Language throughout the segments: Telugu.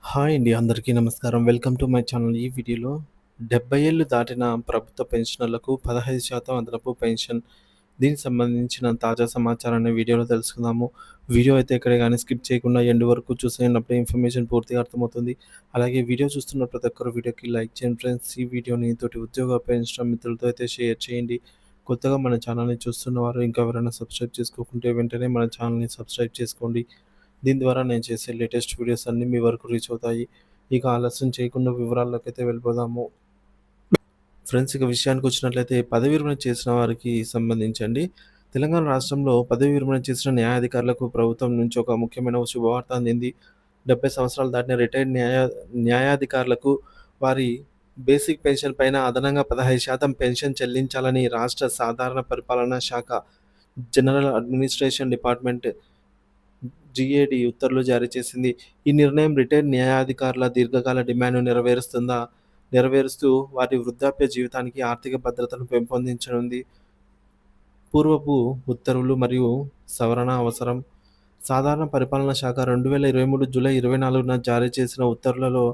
హాయ్ అండి. అందరికీ నమస్కారం. Welcome to my channel. ఈ వీడియోలో 70 ఏళ్లు దాటిన ప్రభుత్వ పెన్షనర్లకు 15% అదనపు పెన్షన్. దీనికి సంబంధించిన తాజా సమాచారాన్ని వీడియోలో తెలుసుకుందాము. వీడియో అయితే ఎక్కడ గాని స్కిప్ చేయకుండా ఎండ్ వరకు చూసేయండప్పుడే ఇన్ఫర్మేషన్ పూర్తిగా అర్థమవుతుంది. అలాగే వీడియో చూస్తున్న ప్రతి ఒక్కరు వీడియోకి లైక్ చేయండి ఫ్రెండ్స్. ఈ వీడియోని తోటి ఉద్యోగ పెన్షన్ మిత్రులతో అయితే షేర్ చేయండి. కొత్తగా మన ఛానల్‌ని చూస్తున్నవారు ఇంకా ఎవరైనా సబ్స్క్రైబ్ చేసుకోకుంటే వెంటనే మన ఛానల్‌ని సబ్స్క్రైబ్ చేసుకోండి. దీని ద్వారా నేను చేసే లేటెస్ట్ వీడియోస్ అన్నీ మీ వరకు రీచ్ అవుతాయి. ఇక ఆలస్యం చేయకుండా వివరాల్లోకైతే వెళ్ళిపోదాము. ఫ్రెండ్స్, ఇక విషయానికొచ్చినట్లయితే పదవి విరమణ చేసిన వారికి సంబంధించండి. తెలంగాణ రాష్ట్రంలో పదవి విరమణ చేసిన న్యాయాధికారులకు ప్రభుత్వం నుంచి ఒక ముఖ్యమైన శుభవార్త అందింది. 70 సంవత్సరాలు దాటిన రిటైర్డ్ న్యాయాధికారులకు వారి బేసిక్ పెన్షన్ పైన అదనంగా 15% పెన్షన్ చెల్లించాలని రాష్ట్ర సాధారణ పరిపాలనా శాఖ జనరల్ అడ్మినిస్ట్రేషన్ డిపార్ట్మెంట్ జీఏడీ ఉత్తర్వులు జారీ చేసింది. ఈ నిర్ణయం రిటైర్డ్ న్యాయాధికారుల దీర్ఘకాల డిమాండ్‌ను నెరవేరుస్తూ వారి వృద్ధాప్య జీవితానికి ఆర్థిక భద్రతను పెంపొందించనుంది. పూర్వపు ఉత్తర్వులు మరియు సవరణ అవసరం. సాధారణ పరిపాలనా శాఖ 2023 జూలై 24న జారీ చేసిన ఉత్తర్వులలో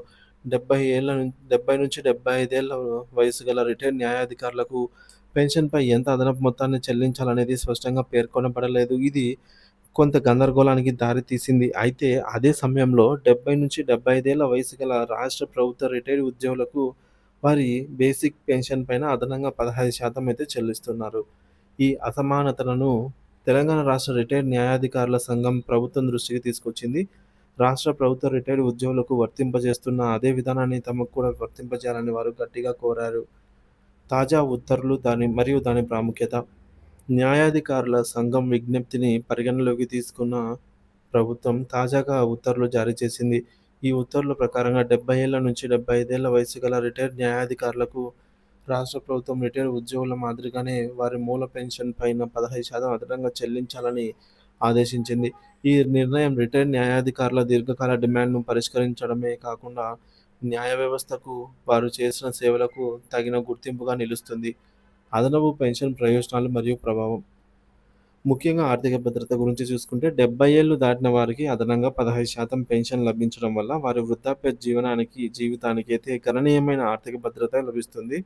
70 నుంచి 75 ఏళ్ల వయసు గల రిటైర్డ్ న్యాయాధికారులకు పెన్షన్‌పై ఎంత అదనపు మొత్తాన్ని చెల్లించాలనేది స్పష్టంగా పేర్కొనబడలేదు. ఇది కొంత గందరగోళానికి దారితీసింది. అయితే అదే సమయంలో 70-75 ఏళ్ల వయసు గల రాష్ట్ర ప్రభుత్వ రిటైర్డ్ ఉద్యోగులకు వారి బేసిక్ పెన్షన్ పైన అదనంగా 15% అయితే చెల్లిస్తున్నారు. ఈ అసమానతలను తెలంగాణ రాష్ట్ర రిటైర్డ్ న్యాయాధికారుల సంఘం ప్రభుత్వం దృష్టికి తీసుకొచ్చింది. రాష్ట్ర ప్రభుత్వ రిటైర్డ్ ఉద్యోగులకు వర్తింపజేస్తున్న అదే విధానాన్ని తమకు కూడా వర్తింపజేయాలని వారు గట్టిగా కోరారు. తాజా ఉత్తర్వులు దాని ప్రాముఖ్యత. న్యాయాధికారుల సంఘం విజ్ఞప్తిని పరిగణనలోకి తీసుకున్న ప్రభుత్వం తాజాగా ఉత్తర్వులు జారీ చేసింది. ఈ ఉత్తర్వుల ప్రకారంగా 70 ఏళ్ల నుంచి 75 ఏళ్ల వయసు గల రిటైర్డ్ న్యాయాధికారులకు రాష్ట్ర ప్రభుత్వం రిటైర్డ్ ఉద్యోగుల మాదిరిగానే వారి మూల పెన్షన్ పైన 15% అదనంగా చెల్లించాలని ఆదేశించింది. ఈ నిర్ణయం రిటైర్డ్ న్యాయాధికారుల దీర్ఘకాల డిమాండ్‌ను పరిష్కరించడమే కాకుండా న్యాయ వ్యవస్థకు వారు చేసిన సేవలకు తగిన గుర్తింపుగా నిలుస్తుంది. అదనపు పెన్షన్ ప్రయోజనాలు మరియు ప్రభావం. ముఖ్యంగా ఆర్థిక భద్రత గురించి చూసుకుంటే 70 ఏళ్లు దాటిన వారికి అదనంగా 15% పెన్షన్ లభించడం వల్ల వారి వృద్ధాప్య జీవితానికి అయితే గణనీయమైన ఆర్థిక భద్రత లభిస్తుంది.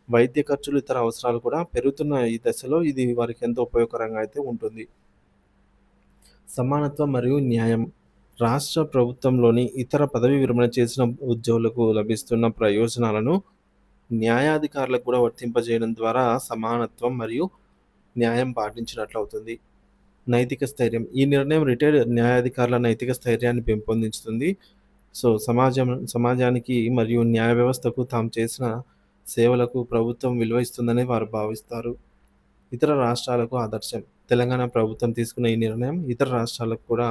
వైద్య ఖర్చులు, ఇతర అవసరాలు కూడా పెరుగుతున్న ఈ దశలో ఇది వారికి ఎంతో ఉపయోగకరంగా అయితే ఉంటుంది. సమానత్వం మరియు న్యాయం. రాష్ట్ర ప్రభుత్వంలోని ఇతర పదవీ విరమణ చేసిన ఉద్యోగులకు లభిస్తున్న ప్రయోజనాలను న్యాయాధికారులకు కూడా వర్తింపజేయడం ద్వారా సమానత్వం మరియు న్యాయం పాటించినట్లవుతుంది. నైతిక స్థైర్యం. ఈ నిర్ణయం రిటైర్డ్ న్యాయాధికారుల నైతిక స్థైర్యాన్ని పెంపొందించుతుంది. సమాజానికి మరియు న్యాయ వ్యవస్థకు తాము చేసిన సేవలకు ప్రభుత్వం విలువ ఇస్తుందని వారు భావిస్తారు. ఇతర రాష్ట్రాలకు ఆదర్శం. తెలంగాణ ప్రభుత్వం తీసుకున్న ఈ నిర్ణయం ఇతర రాష్ట్రాలకు కూడా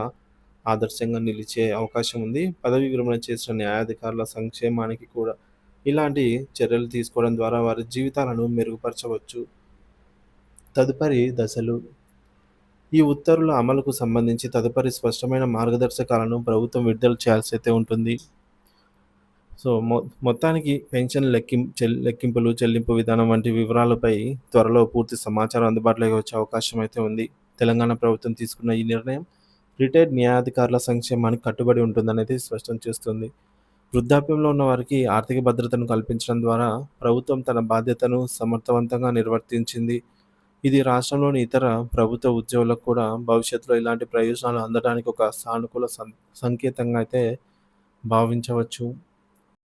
ఆదర్శంగా నిలిచే అవకాశం ఉంది. పదవీ విరమణ చేసిన న్యాయాధికారుల సంక్షేమానికి కూడా ఇలాంటి చర్యలు తీసుకోవడం ద్వారా వారి జీవితాలను మెరుగుపరచవచ్చు. తదుపరి దశలు. ఈ ఉత్తర్వుల అమలుకు సంబంధించి తదుపరి స్పష్టమైన మార్గదర్శకాలను ప్రభుత్వం విడుదల చేయాల్సి అయితే ఉంటుంది. సో, మొత్తానికి పెన్షన్ లెక్కింపులు, చెల్లింపు విధానం వంటి వివరాలపై త్వరలో పూర్తి సమాచారం అందుబాటులోకి వచ్చే అవకాశం అయితే ఉంది. తెలంగాణ ప్రభుత్వం తీసుకున్న ఈ నిర్ణయం రిటైర్డ్ న్యాయాధికారుల సంక్షేమానికి కట్టుబడి ఉంటుందనేది స్పష్టం చేస్తుంది. వృద్ధాప్యంలో ఉన్న వారికి ఆర్థిక భద్రతను కల్పించడం ద్వారా ప్రభుత్వం తన బాధ్యతను సమర్థవంతంగా నిర్వర్తించింది. ఇది రాష్ట్రంలోని ఇతర ప్రభుత్వ ఉద్యోగులకు కూడా భవిష్యత్తులో ఇలాంటి ప్రయోజనాలు అందడానికి ఒక సానుకూల సంకేతంగా అయితే భావించవచ్చు.